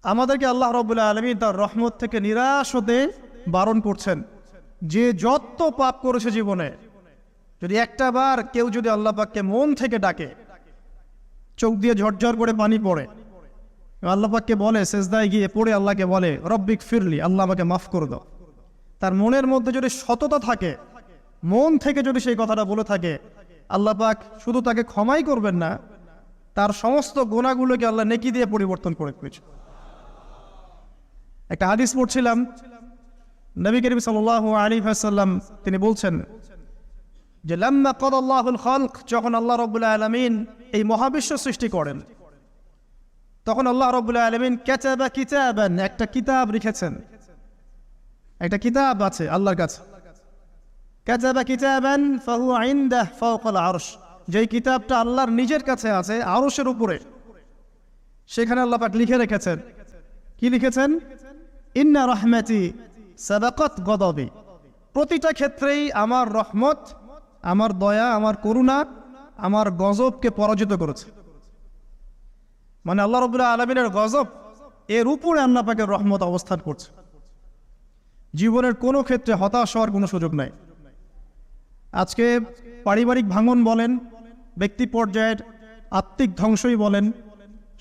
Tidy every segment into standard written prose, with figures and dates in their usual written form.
আমাদেরকে আল্লাহ রাব্বুল আলামিন তার রহমত থেকে নিরাশ হতে বারণ করছেন। যে যত পাপ করেছে জীবনে, যদি একটা বার কেউ যদি আল্লাহ পাককে মন থেকে ডাকে, চোখ দিয়ে ঝরঝর করে পানি পড়ে, আল্লাহ পাককে বলে, সেজদায় গিয়ে পড়ে আল্লাহকে বলে রব্বিক ফিরলি, আল্লাহ আমাকে মাফ করে দাও, তার মনের মধ্যে যদি সততা থাকে, মন থেকে যদি সেই কথাটা বলে থাকে, আল্লাহ পাক শুধু তাকে ক্ষমাই করবেন না, তার সমস্ত গুনাহগুলোকে আল্লাহ নেকি দিয়ে পরিবর্তন করে দিয়েছে। একটা হাদিস পড়ছিলাম, নবী করিম সাল্লাল্লাহু আলাইহি ওয়াসাল্লাম তিনি বলছেন যে লাম্মা কাদাল্লাহুল খালক, যখন আল্লাহ রাব্বুল আলামিন এই মহাবিশ্ব সৃষ্টি করেন, তখন আল্লাহ রাব্বুল আলামিন কাতাবা কিতাবান, একটা কিতাব লিখেছেন, একটা কিতাব আছে আল্লাহর কাছে। কাতাবা কিতাবান ফাহুয়া ইনদাহু ফাওকাল আরশ, যেই কিতাবটা আল্লাহর নিজের কাছে আছে আরশের উপরে, সেখানে আল্লাহ পাক লিখে রেখেছেন। কি লিখেছেন? ইন্না রাহমাতি সাবাকাত গদাবি, প্রতিটা ক্ষেত্রেই আমার রহমত, আমার দয়া, আমার করুণা আমার গজবকে পরাজিত করেছে। মানে আল্লাহ রাব্বুল আলামিনের গজব এর উপরে আল্লাহ পাকের রহমত অবস্থান করছে। জীবনের কোনো ক্ষেত্রে হতাশ হওয়ার কোনো সুযোগ নাই। আজকে পারিবারিক ভাঙন বলেন, ব্যক্তি পর্যায়ের আত্মিক ধ্বংসই বলেন,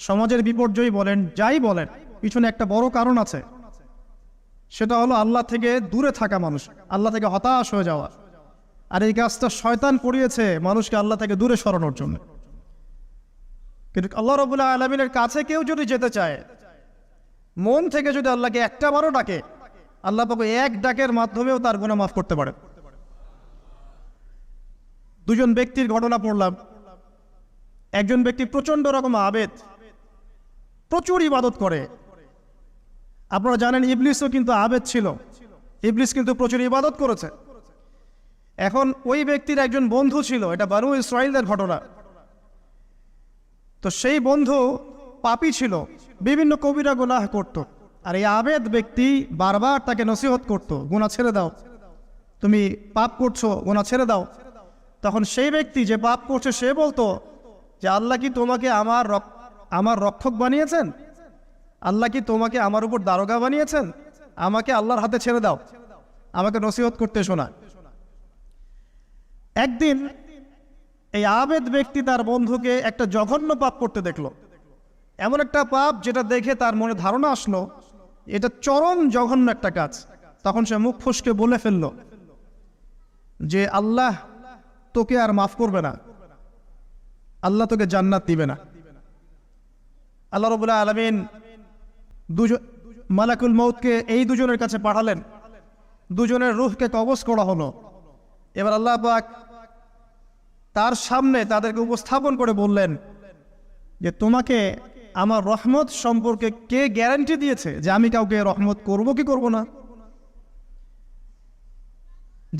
সমাজের বিপর্যয় বলেন, যাই বলেন, পিছনে একটা বড় কারণ আছে। সেটা হলো আল্লাহ থেকে দূরে থাকা মানুষ, আল্লাহ থেকে হতাশ হয়ে যাওয়া। আর এই কাজটা শয়তান করিয়েছে মানুষকে আল্লাহ থেকে দূরে সরানোর জন্য। কিন্তু আল্লাহ রাব্বুল আলামিনের কাছে কেউ যদি যেতে চায়, মন থেকে যদি আল্লাহকে একটা বারও ডাকে, আল্লাহ পাক এক ডাকের মাধ্যমেও তার গুনাহ মাফ করতে পারে। দুজন ব্যক্তির ঘটনা পড়লাম। একজন ব্যক্তি প্রচন্ড রকম আবেদ, প্রচুর ইবাদত করে। আপনারা জানেন ইবলিসও কিন্তু আবেদ ছিল, ইবলিস কিন্তু প্রচুর ইবাদত করেছে। এখন ওই ব্যক্তির একজন বন্ধু ছিল, এটা বানু ইসরাঈলের ঘটনা। তো সেই বন্ধু পাপী ছিল, বিভিন্ন কবিরা গুনাহ করত। আর এই আবেদ ব্যক্তি বারবার তাকে নসিহত করত, গুনাহ ছেড়ে দাও, তুমি পাপ করছো, গুনাহ ছেড়ে দাও। তখন সেই ব্যক্তি যে পাপ করছে সে বলতো যে আল্লাহ কি তোমাকে আমার রক্ষক বানিয়েছেন? আল্লাহ কি তোমাকে আমার উপর দারোগা বানিয়েছেন? আমাকে আল্লাহর হাতে ছেড়ে দাও, আমাকে নসিহত করতে শোনা। একদিন এই আবেদ ব্যক্তি তার বন্ধুকে একটা জঘন্য পাপ করতে দেখলো, এমন একটা পাপ যেটা দেখে তার মনে ধারণা আসলো এটা চরম জঘন্য একটা কাজ। তখন সে মুখ ফসকে বলে ফেললো যে আল্লাহ তোকে আর মাফ করবে না, আল্লাহ তোকে জান্নাত দিবে না। আল্লাহ রাব্বুল আলামিন মালাকুল মউতকে এই দুজনের কাছে পাঠালেন, দুজনের রূহকে কবজ করা হলো। এবার আল্লাহ পাক তার সামনে তাদেরকে উপস্থাপন করে বললেন যে তোমাকে আমার রহমত সম্পর্কে কে গ্যারান্টি দিয়েছে যে আমি কাউকে রহমত করব কি করব না?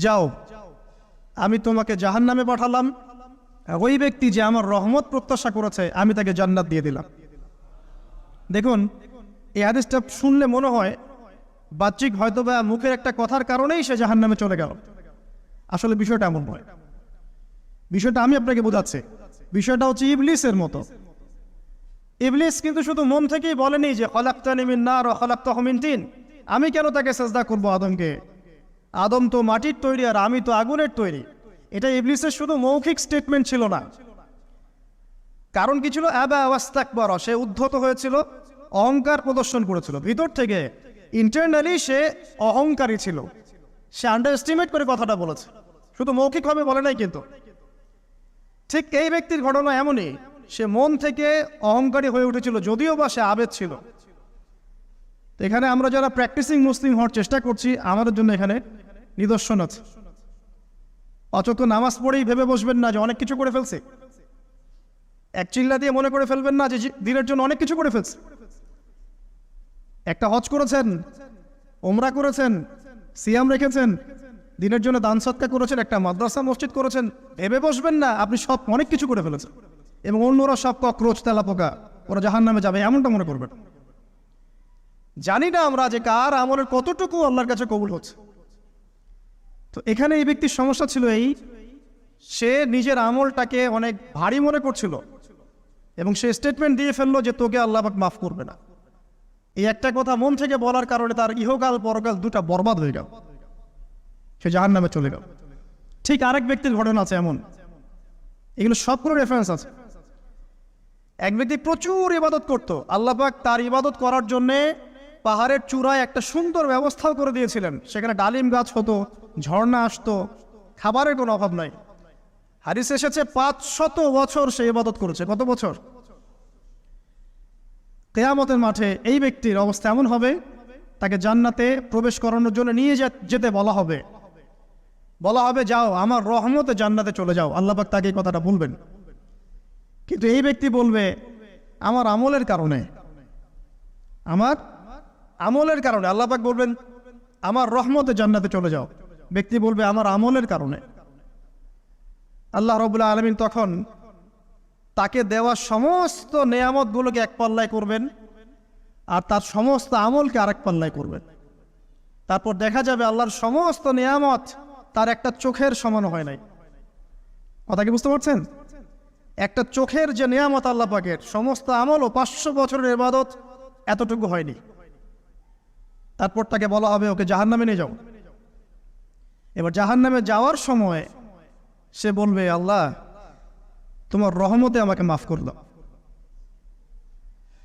যাও, আমি তোমাকে জাহান্নামে পাঠালাম, ওই ব্যক্তি যে আমার রহমত প্রত্যাশা করেছে আমি তাকে জান্নাত দিয়ে দিলাম। দেখুন, এই হাদিসটা শুনলে মনে হয় বাহ্যিক হয়তো বা মুখের একটা কথার কারণেই সে জাহান্নামে চলে গেল। আসলে বিষয়টা এমন নয়। বিষয়টা আমি আপনাকে বোঝাচ্ছি। বিষয়টা হচ্ছে ইবলিসের মতো। ইবলিস কিন্তু শুধু মন থেকেই বলেনি যে খলাকতানি মিন নার ওয়া খলাকতাহু মিন তিন, আমি কেন তাকে সিজদা করব আদমকে? আদম তো মাটির তৈরি আর আমি তো আগুনের তৈরি। এটা ইবলিসের শুধু মৌখিক স্টেটমেন্ট ছিল না, কারণ কি ছিল? আবা ওয়াস্তাকবারা, সে উদ্ধত হয়েছিল, অহংকার প্রদর্শন করেছিল। ভিতর থেকে ইন্টারনালি সে অহংকারী ছিল, সে আন্ডার এস্টিমেট করে কথাটা বলেছে, শুধু মৌখিকভাবে বলে নাই। কিন্তু ঠিক এই ব্যক্তির ঘটনা এমনই, সে মন থেকে অহংকারী হয়ে উঠেছিল, যদিও বা সে আবেদ ছিল। এখানে আমরা যারা প্র্যাকটিসিং মুসলিম হওয়ার চেষ্টা করছি, আমাদের জন্য এখানে নিদর্শন আছে। অচক্ষ নামাজ পড়েই ভেবে বসবেন না যে অনেক কিছু করে ফেলছে, এক চিল্লা দিয়ে মনে করে ফেলবেন না যে দিনের জন্য অনেক কিছু করে ফেলছে। একটা হজ করেছেন, ওমরা করেছেন, সিয়াম রেখেছেন, দিনের জন্য দান সৎকার করেছেন, একটা মাদ্রাসা মসজিদ করেছেন, ভেবে বসবেন না আপনি সব অনেক কিছু করে ফেলেছেন এবং অন্যরা সব ককরোচ তেলাপোকা, ওরা জাহান্নামে যাবে, এমনটা মনে করবেন। জানি না আমরা যে কার আমলের কতটুকু আল্লাহর কাছে কবুল হচ্ছে। তো এখানে এই ব্যক্তির সমস্যা ছিল এই, সে নিজের আমলটাকে অনেক ভারী মনে করছিল এবং সে স্টেটমেন্ট দিয়ে ফেললো যে তোকে আল্লাহ পাক মাফ করবে না। এই একটা কথা মন থেকে বলার কারণে তার ইহকাল পরকাল দুটা বরবাদ হয়ে গেল, সে জাহান্নামে চলে গেল। ঠিক আরেক ব্যক্তির ঘটনা আছে এমন, এগুলো সবগুলো রেফারেন্স আছে। এক ব্যক্তি প্রচুর ইবাদত করত, আল্লাহ পাক তার ইবাদত করার জন্যে পাহাড়ের চূড়ায় একটা সুন্দর ব্যবস্থাও করে দিয়েছিলেন। সেখানে ডালিম গাছ হতো, ঝর্ণা আসতো, খাবারের কোনো অভাব নাই। হাদিস এসেছে 500 বছর সে ইবাদত করেছে। কত বছর? কিয়ামতের মাঠে এই ব্যক্তির অবস্থা এমন হবে, তাকে জান্নাতে প্রবেশ করানোর জন্য নিয়ে যেতে বলা হবে, যাও আমার রহমতে জান্নাতে চলে যাও। আল্লাহ পাক তাকে এই কথাটা বলবেন, কিন্তু এই ব্যক্তি বলবে আমার আমলের কারণে, আল্লাহ পাক বলবেন আমার রহমতে জান্নাতে চলে যাও। ব্যক্তি বলবে আমার আমলের কারণে। আল্লাহ রাব্বুল আলামিন তখন তাকে দেওয়া সমস্ত নেয়ামতগুলোকে এক পাল্লায় করবেন, আর তার সমস্ত আমলকে আরেক পাল্লায় করবেন। তারপর দেখা যাবে আল্লাহর সমস্ত নেয়ামত তার একটা চোখের সমান হয় নাই। কথা কি বুঝতে পারছেন? একটা চোখের যে নেয়ামত আল্লাহ পাকের, সমস্ত আমল ও 500 বছরের ইবাদত এতটুকু হয়নি। তারপর তাকে বলা হবে ওকে জাহান্নামে নিয়ে যাও। এবার জাহান্নামে যাওয়ার সময় সে বলবে আল্লাহ তোমার রহমতে আমাকে মাফ করে দাও।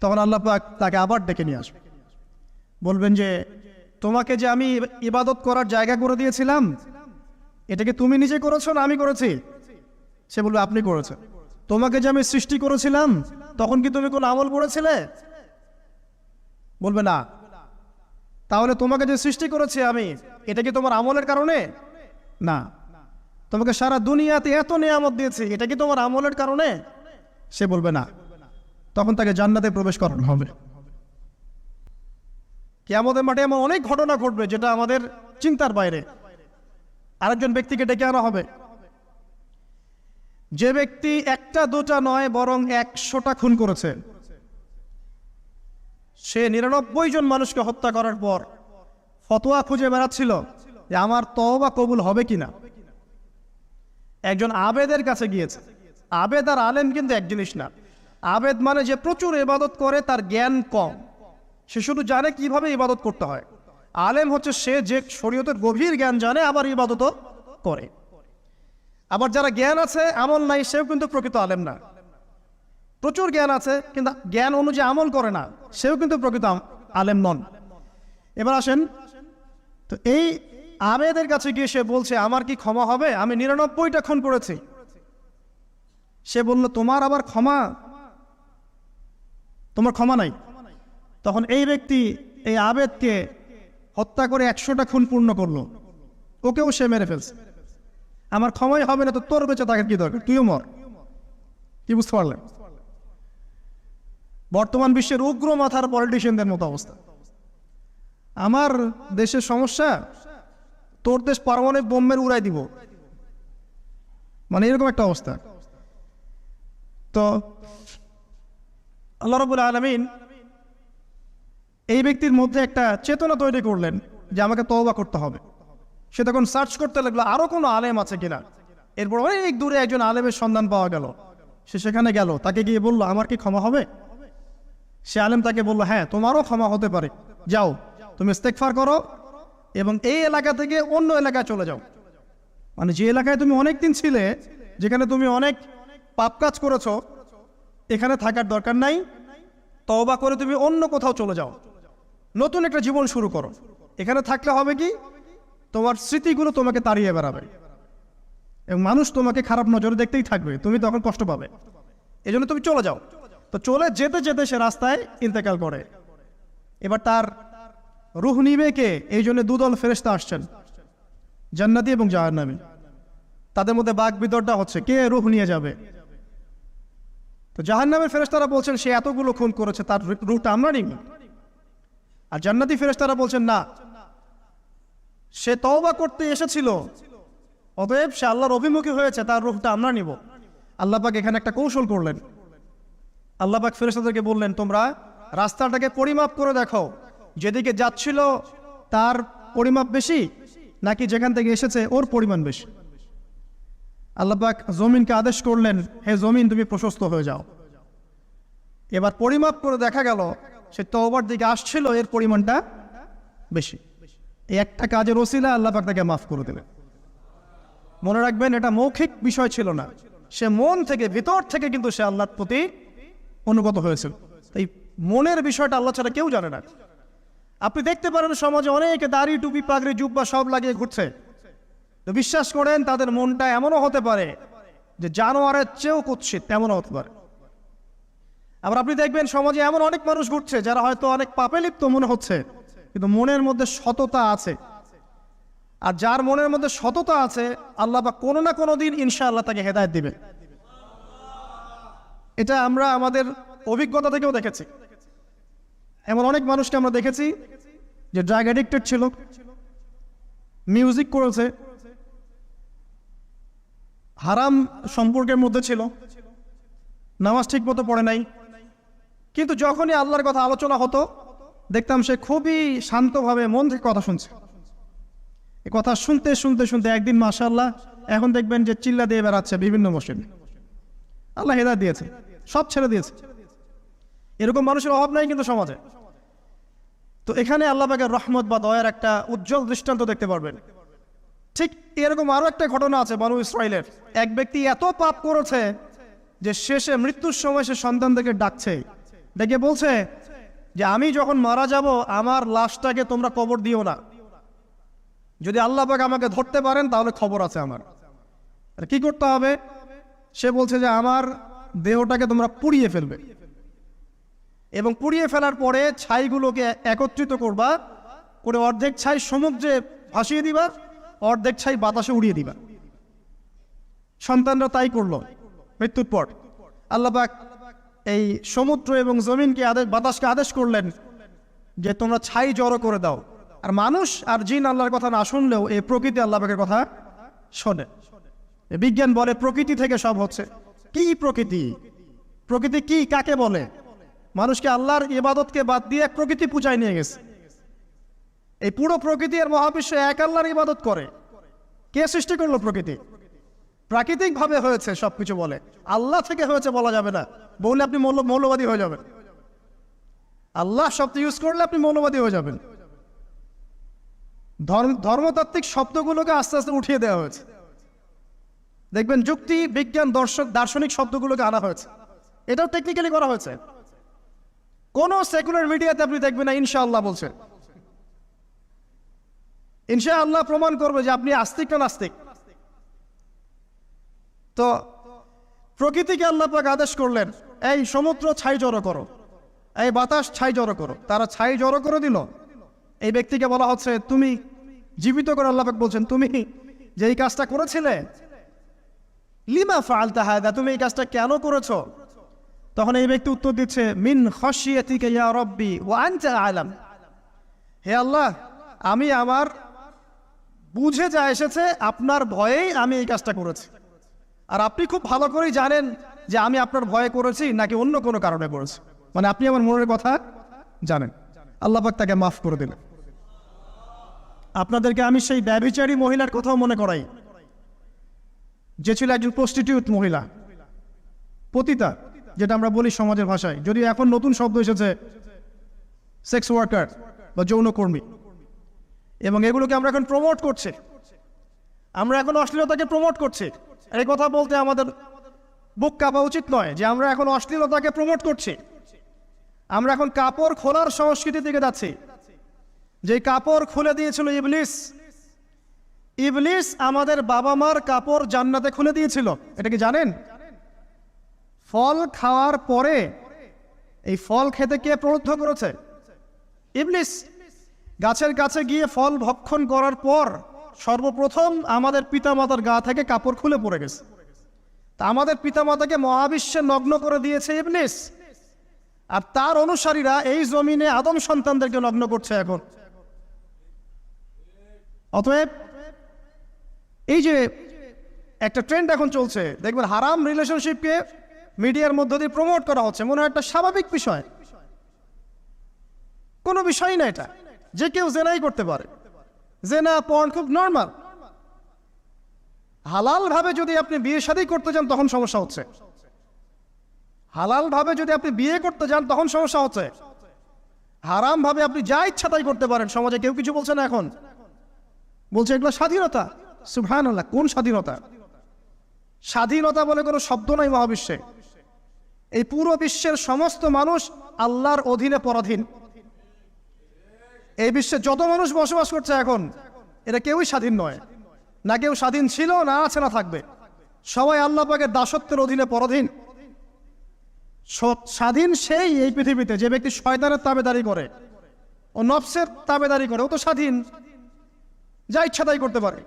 তখন আল্লাহ পাক তাকে আবার ডেকে নিয়ে আসবে, বলবেন যে তোমাকে যে আমি ইবাদত করার জায়গা করে দিয়েছিলাম, এটাকে তুমি নিজে করেছো না আমি করেছি? সে বলবে আপনি করেছেন। তোমাকে যে আমি সৃষ্টি করেছিলাম তখন কি তুমি কোনো আমল করেছিলে? বলবে না। তাহলে তোমাকে যে সৃষ্টি করেছি আমি, এটা কি তোমার আমলের কারণে? না। তোমাকে সারা দুনিয়াতে এত নিয়ামত দিয়েছি, এটা কি তোমার আমলের কারণে? সে বলবে না। তখন তাকে জান্নাতে প্রবেশ করানো হবে। কিয়ামতের মাঠে এমন অনেক ঘটনা ঘটবে যেটা আমাদের চিন্তার বাইরে। আরেকজন ব্যক্তিকে ডেকে আনা হবে, যে ব্যক্তি একটা দুটা নয় বরং 100টা খুন করেছে। সে 99 জন মানুষকে হত্যা করার পর ফতোয়া খুঁজে বেড়াচ্ছিল যে আমার তওবা কবুল হবে কিনা। একজন আবেদের কাছে গিয়েছে। আবেদ আর আলেম কিন্তু এক জিনিস না। আবেদ মানে যে প্রচুর ইবাদত করে, তার জ্ঞান কম, সে শুধু জানে কিভাবে ইবাদত করতে হয়। আলেম হচ্ছে সে যে শরীয়তের গভীর জ্ঞান জানে, আবার ইবাদতও করে। আবার যারা জ্ঞান আছে আমল নাই, সেও কিন্তু প্রকৃত আলেম না। প্রচুর জ্ঞান আছে কিন্তু জ্ঞান অনুযায়ী আমল করে না, সেও কিন্তু প্রকৃত আলেম নন। এবার আসেন তো, এই আবেদের কাছে গিয়ে সে বলছে আমার কি ক্ষমা হবে? আমি 99টা খুন করেছি। সে বলল তোমার আবার ক্ষমা? তোমার ক্ষমা নাই। তখন এই ব্যক্তি এই আবেদকে হত্যা করে 100টা খুন পূর্ণ করলো, ওকেও সে মেরে ফেলছে। আমার ক্ষমাই হবে না তো তোর বেঁচে থাকার কি দরকার, তুইও মর। কি বুঝতে পারলেন? বর্তমান বিশ্বের উগ্র মাথার পলিটিশিয়ানদের মতো অবস্থা। আমার দেশের সমস্যা, তোর দেশ পারমাণবিক বোমের উড়াই দিব, মানে এরকম একটা অবস্থা। তো আল্লাহ রাব্বুল আলামিন এই ব্যক্তির মধ্যে একটা চেতনা তৈরি করলেন যে আমাকে তওবা করতে হবে। সে তখন সার্চ করতে লাগলো আরো কোনো আলেম আছে কিনা। এরপর অনেক দূরে একজন আলেমের সন্ধান পাওয়া গেল। সে সেখানে গেল, তাকে গিয়ে বলল আমার কি ক্ষমা হবে? সে আলেম তাকে বলল হ্যাঁ তোমারও ক্ষমা হতে পারে, যাও তুমি ইস্তেগফার করো এবং এই এলাকা থেকে অন্য এলাকায় চলে যাও। মানে যে এলাকায় তুমি অনেক দিন ছিলে, যেখানে তুমি অনেক পাপ কাজ করেছো, এখানে থাকার দরকার নাই। তওবা করে তুমি অন্য কোথাও চলে যাও, নতুন একটা জীবন শুরু করো। এখানে থাকলে হবে কি, তোমার স্মৃতিগুলো তোমাকে তাড়িয়ে বেড়াবে এবং মানুষ তোমাকে খারাপ নজরে দেখতেই থাকবে, তুমি তখন কষ্ট পাবে। এই জন্য তুমি চলে যাও। তো চলে যেতে যেতে সে রাস্তায় ইন্তেকাল করে। এবার তার রূহ নিবে কে? এই জন্য দুদল ফেরেশতা আসছেন, জান্নাতি এবং জাহান্নামী। তাদের মধ্যে বাক বিতর্ডা হচ্ছে কে রূহ নিয়ে যাবে। তো জাহান্নামের ফেরেশতারা বলছেন সে এতগুলো খুন করেছে, তার রূহটা আমরা নিব। আর জান্নাতি ফেরেশতারা বলছেন না, সে তওবা করতে এসেছিল, অতএব সে আল্লাহর অভিমুখী হয়েছে, তার রূহটা আমরা নিব। আল্লাহ পাক এখানে একটা কৌশল করলেন। আল্লাহ পাক ফেরেশতাদেরকে বললেন তোমরা রাস্তাটাকে পরিমাপ করে দেখো, যেদিকে যাচ্ছিল তার পরিমাপ বেশি নাকি যেখান থেকে এসেছে ওর পরিমাণ বেশি। আল্লাহ পাক জমিনকে আদেশ করলেন হে জমিন তুমি প্রশস্ত হয়ে যাও। এবার পরিমাপ করে দেখা গেল সে তওবার দিকে আসছিল এর পরিমাণটা বেশি। এই একটা কাজের ওসিলা আল্লাহ পাক তাকে মাফ করে দিলেন। মনে রাখবেন, এটা মৌখিক বিষয় ছিল না, সে মন থেকে ভিতর থেকে কিন্তু সে আল্লাহর প্রতি অনুগত হয়েছিল। এই মনের বিষয়টা আল্লাহ ছাড়া কেউ জানে না। আপনি দেখতে পারেন সমাজে অনেকে দাড়ি টুপি পাগড়ি জুব্বা সব লাগিয়ে ঘুরছে, তো বিশ্বাস করেন তাদের মনটা এমনও হতে পারে যে জানোয়ারের চেয়েও কুৎসিত, এমনও হতে পারে। আবার আপনি দেখবেন সমাজে এমন অনেক মানুষ ঘুরছে যারা হয়তো অনেক পাপে লিপ্ত মনে হচ্ছে, কিন্তু মনের মধ্যে সততা আছে। আর যার মনের মধ্যে সততা আছে, আল্লাহ বা কোনো না কোনো দিন ইনশাআল্লাহ তাকে হেদায়েত দিবে। এটা আমরা আমাদের অভিজ্ঞতা থেকেও দেখেছি। এমন অনেক মানুষকে আমরা দেখেছি যে ড্রাগ অ্যাডিক্টেড ছিল, মিউজিক করেছে, হারাম সম্পর্কের মধ্যে ছিল, নামাজ ঠিক মতো পড়ে নাই, কিন্তু যখনই আল্লাহর কথা আলোচনা হতো দেখতাম সে খুবই শান্তভাবে মন থেকে কথা শুনছে। এই কথা শুনতে শুনতে শুনতে একদিন মাশাআল্লাহ এখন দেখবেন যে চিল্লা দিয়ে বেড়াচ্ছে বিভিন্ন মসজিদে। আল্লাহ হেদায়েত দিয়েছে, সব ছেড়ে দিয়েছে। এরকম মানুষের অভাব নাই কিন্তু সমাজে। তো এখানে আল্লাহ পাকের রহমত বা দয়ার একটা উজ্জ্বল দৃষ্টান্ত দেখতে পারবেন। ঠিক এরকম আরো একটা ঘটনা আছে বনু ইসরাইলের। এক ব্যক্তি এত পাপ করেছে যে শেষে মৃত্যুর সময় সে সন্তানদেরকে ডাকছে, ডেকে বলছে যে আমি যখন মারা যাব আমার লাশটাকে তোমরা কবর দিও না, যদি আল্লাহ পাক আমাকে ধরতে পারেন তাহলে খবর আছে আমার। আর কি করতে হবে? সে বলছে যে আমার দেহটাকে তোমরা পুড়িয়ে ফেলবে, এবং পুড়িয়ে ফেলার পরে ছাইগুলোকে একত্রিত করবা, করে অর্ধেক ছাই সমুদ্রে ভাসিয়ে দিবা, অর্ধেক ছাই বাতাসে উড়িয়ে দিবা। সন্তানরা তাই করলো। মৃত্যুর পর আল্লাহ পাক এই সমুদ্র এবং জমিনকে বাতাসকে আদেশ করলেন যে তোমরা ছাই জড়ো করে দাও। আর মানুষ আর জিন আল্লাহর কথা না শুনলেও এই প্রকৃতি আল্লাহ পাকের কথা শোনে। বিজ্ঞান বলে প্রকৃতি থেকে সব হচ্ছে। কি প্রকৃতি? প্রকৃতি কি, কাকে বলে? মানুষকে আল্লাহর ইবাদতকে বাদ দিয়ে প্রকৃতি পূজায় নিয়ে গেছে। এই পুরো প্রকৃতি আর মহাবিশ্ব এক আল্লাহর ইবাদত করে। কে সৃষ্টি করলো প্রকৃতি? প্রাকৃতিক ভাবে হয়েছে সবকিছু বলে, আল্লাহ থেকে হয়েছে বলা যাবে না। বললে আপনি মৌলবাদী হয়ে যাবেন। আল্লাহ শব্দ ইউজ করলে আপনি মৌলবাদী হয়ে যাবেন। ধর্মতাত্ত্বিক শব্দগুলোকে আস্তে আস্তে উঠিয়ে দেওয়া হয়েছে। দেখবেন যুক্তি, বিজ্ঞান, দার্শনিক শব্দগুলোকে আনা হয়েছে। এটাও টেকনিক্যালি করা হয়েছে। কোন সেকুলার মিডিয়াতে আপনি দেখবেন না ইনশাআল্লাহ বলছে। ইনশাআল্লাহ প্রমাণ করবে যে আপনি আস্তিক না নাস্তিক। তো প্রকৃতিকে আল্লাহ পাক আদেশ করলেন, এই সমুদ্র ছাই জড়ো করো, এই বাতাস ছাই জড়ো করো। তারা ছাই জড়ো করে দিল। এই ব্যক্তিকে বলা হচ্ছে তুমি জীবিত করে আল্লাহ পাক বলছেন তুমি যে এই কাজটা করেছিলে, লিমা ফাআলতা হাযা, তুমি এই কাজটা কেন করেছো? তখন এই ব্যক্তি উত্তর দিচ্ছে, মিন খাশিয়াতিকা ইয়া রাব্বি ওয়া আনতা আ'লাম। হে আল্লাহ, আমি আমার বুঝে যা এসেছে আপনার ভয়েই আমি এই কাজটা করেছি, আর আপনি খুব ভালো করেই জানেন যে আমি আপনার ভয়ে করেছি নাকি অন্য কোনো কারণে করেছি। মানে আপনি আমার মনের কথা জানেন। আল্লাহ পাক তাকে মাফ করে দিলেন। আপনাদেরকে আমি সেই ব্যভিচারী মহিলার কথাও মনে করাই, যে ছিল একজন প্রস্টিটিউট মহিলা, পতিতা, যেটা আমরা বলি সমাজের ভাষায়, যদিও এখন নতুন শব্দ এসেছে সেক্স ওয়ার্কার বা যৌনকর্মী, এবং এগুলোকে আমরা এখন প্রমোট করছি। আমরা এখন অশ্লীলতাকে প্রমোট করছি। এই কথা বলতে আমাদের বুক কাঁপা উচিত নয় যে আমরা এখন অশ্লীলতাকে প্রমোট করছি। আমরা এখন কাপড় খোলার সংস্কৃতি দিকে যাচ্ছি। যে কাপড় খুলে দিয়েছিল ইবলিস। ইবলিস আমাদের বাবা মার কাপড় জান্নাতে খুলে দিয়েছিল, এটা কি জানেন? ফল খাওয়ার পরে এই ফল খেতে কে প্রলুব্ধ করেছে? ইবলিস। গাছের কাছে গিয়ে ফল ভক্ষণ করার পর সর্বপ্রথম আমাদের পিতামাতার গা থেকে কাপড় খুলে পড়ে গেছে। তা আমাদের পিতামাতাকে মহাবিশ্বে নগ্ন করে দিয়েছে ইবলিস, আর তার অনুসারীরা এই জমিনে আদম সন্তানদেরকে নগ্ন করছে এখন। অতএব এই যে একটা ট্রেন্ড এখন চলছে, দেখবেন হারাম রিলেশনশিপকে মিডিয়ার মধ্য দিয়ে প্রমোট করা হচ্ছে, মনে হয় একটা স্বাভাবিক বিষয়, কোনো বিষয় না এটা, যে কেউ জেনাই করতে পারে। জেনা পর্ন খুব নর্মাল। হালাল ভাবে যদি আপনি বিয়ে শাদী করতে যান তখন সমস্যা হচ্ছে। হালাল ভাবে যদি আপনি বিয়ে করতে যান তখন সমস্যা হচ্ছে। হারাম ভাবে আপনি যা ইচ্ছা তাই করতে পারেন, সমাজে কেউ কিছু বলছে না। এখন বলছে এগুলো স্বাধীনতা। সুবহানাল্লাহ, কোন স্বাধীনতা? স্বাধীনতা বলে কোনো শব্দ নাই মহাবিশ্বে। এই পুরো বিশ্বের সমস্ত মানুষ আল্লাহর অধীনে পরাধীন। এই বিশ্বে যত মানুষ বসবাস করছে এখন, এরা কেউই স্বাধীন নয়। না কেউ স্বাধীন ছিল, না আছে, না থাকবে। সবাই আল্লাহ পাকের দাসত্বের অধীনে পরাধীন। স্বাধীন সেই এই পৃথিবীতে যে ব্যক্তি শয়তানের তাবেদারি করে, ও নফসের তাবেদারি করে, ও তো স্বাধীন, যা ইচ্ছা তাই করতে পারে।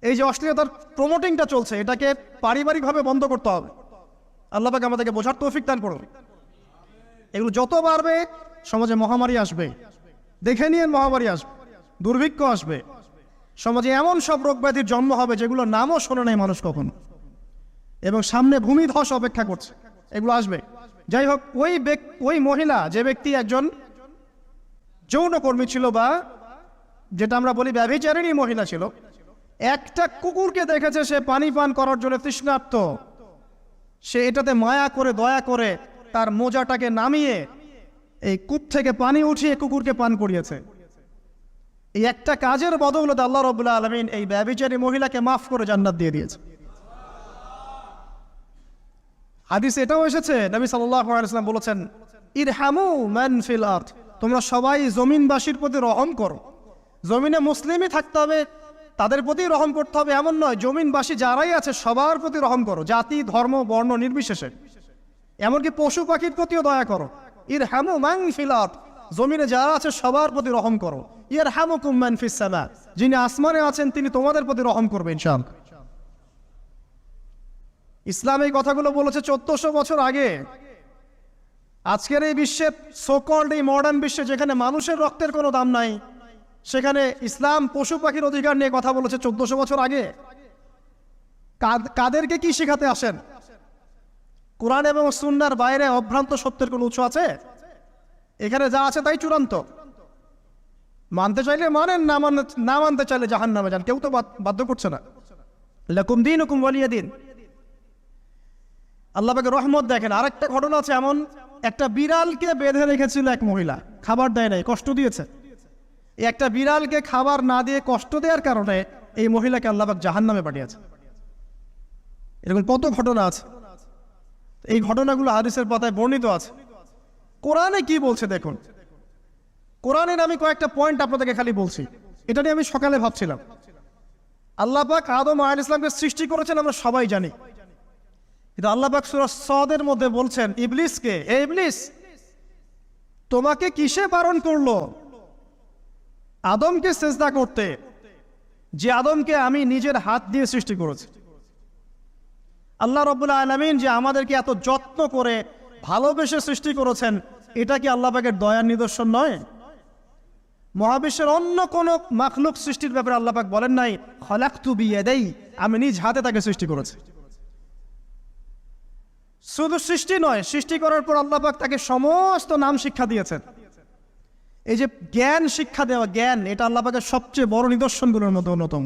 এই যে অশ্লীলতার প্রমোটিংটা চলছে, এটাকে পারিবারিকভাবে বন্ধ করতে হবে। আল্লাহ পাক আমাদেরকে বোঝার তৌফিক দান করুন। এগুলো যত বাড়বে সমাজে মহামারী আসবে, দেখে নিয়ে মহামারী আসবে, দুর্ভিক্ষ আসবে, সমাজে এমন সব রোগ ব্যাধির জন্ম হবে যেগুলো নামও শোনে নাই মানুষ কখনো, এবং সামনে ভূমিধস অপেক্ষা করছে, এগুলো আসবে। যাই হোক, ওই মহিলা, যে ব্যক্তি একজন যৌনকর্মী ছিল, বা যেটা আমরা বলি ব্যভিচারিণী মহিলা ছিল, একটা কুকুরকে দেখেছে সে পানি পান করার জন্য তৃষ্ণার্ত, সে এটাতে মায়া করে, দয়া করে তার মোজাটাকে নামিয়ে এই কূপ থেকে পানি উঠিয়ে কুকুরকে পান করিয়েছে। এই একটা কাজের বদৌলতে আল্লাহ রাব্বুল আলামিন এই ব্যভিচারী মহিলাকে মাফ করে জান্নাত দিয়ে দিয়েছে। হাদিস এটাও এসেছে, নবী সাল্লাল্লাহু আলাইহি ওয়াসাল্লাম বলেছেন, ইরহামু মান ফিল আরদ, তোমরা সবাই জমিনবাসীর প্রতি রহম করো। জমিনে মুসলিমই থাকতে হবে, তাদের প্রতি রহম করতে হবে এমন নয়, জমিনবাসী যারাই আছে সবার প্রতি রহম করো, জাতি, ধর্ম, বর্ণ নির্বিশেষে। এমনকি পশু পাখির প্রতিও দয়া করো। ইরহামু মান ফিল আরদ, জমিনে যারা আছে সবার প্রতি রহম করো। ইয়ারহামুকুম মান ফিস সামা, যিনি আসমানে আছেন তিনি তোমাদের প্রতি রহম করবেন ইনশাআল্লাহ। ইসলাম এই কথাগুলো বলেছে 1400 বছর আগে। আজকের এই বিশ্বের সোকল্ড এই মডার্ন বিশ্বে, যেখানে মানুষের রক্তের কোনো দাম নাই, সেখানে ইসলাম পশু পাখির অধিকার নিয়ে কথা বলেছে 1400 বছর আগে। কাদেরকে কি শেখাতে আসেন? কোরআন এবং সুন্নাহর বাইরে অভ্রান্ত সত্যের কোনো উৎস আছে? এখানে যা আছে তাই চূড়ান্ত। মানতে চাইলে মানেন, না মানতে চাইলে জাহান্নামে যান, কেউ তো বাধ্য করছে না। লাকুম দীনুকুম ওয়ালিয়া দিন। আল্লাহ পাকের রহমত দেখেন। আরেকটা ঘটনা আছে এমন, একটা বিড়ালকে বেঁধে রেখেছিল এক মহিলা, খাবার দেয় নাই, কষ্ট দিয়েছে। এই একটা বিড়ালকে খাবার না দিয়ে কষ্ট দেওয়ার কারণে এই মহিলাকে আল্লাহ পাক জাহান্নামে পাঠিয়েছে। এরকম কত ঘটনা আছে। এই ঘটনাগুলো হাদিসের পাতায় বর্ণিত আছে। কোরআনে কি বলছে দেখুন। কোরআনের আমি কয়েকটা পয়েন্ট আপনাদেরকে খালি বলছি, এটা নিয়ে আমি সকালে ভাবছিলাম। আল্লাহ পাক আদম আলাইহিস সালামকে সৃষ্টি করেছেন আমরা সবাই জানি, কিন্তু আল্লাহ পাক সূরা সদের মধ্যে বলছেন ইবলিসকে, এ ইবলিস তোমাকে কিসে বারণ করলো আদমকে সিজদা করতে, যে আদমকে আমি নিজের হাত দিয়ে সৃষ্টি করেছি। আল্লাহ রাব্বুল আলামিন যে আমাদেরকে এত যত্ন করে ভালোবেসে সৃষ্টি করেছেন, এটা কি আল্লাহ পাকের দয়ার নিদর্শন নয়? মহাবিশ্বের অন্য কোন মাখলুক সৃষ্টির ব্যাপারে আল্লাহ পাক বলেন নাই খলাকতু বিয়াদাই, আমি নিজ হাতে তাকে সৃষ্টি করেছি। শুধু সৃষ্টি নয়, সৃষ্টি করার পর আল্লাহ পাক তাকে সমস্ত নাম শিক্ষা দিয়েছেন। এই যে জ্ঞান শিক্ষা দেওয়া, জ্ঞান, এটা আল্লাহ পাকের সবচেয়ে বড় নিদর্শনগুলোর মধ্যে অন্যতম।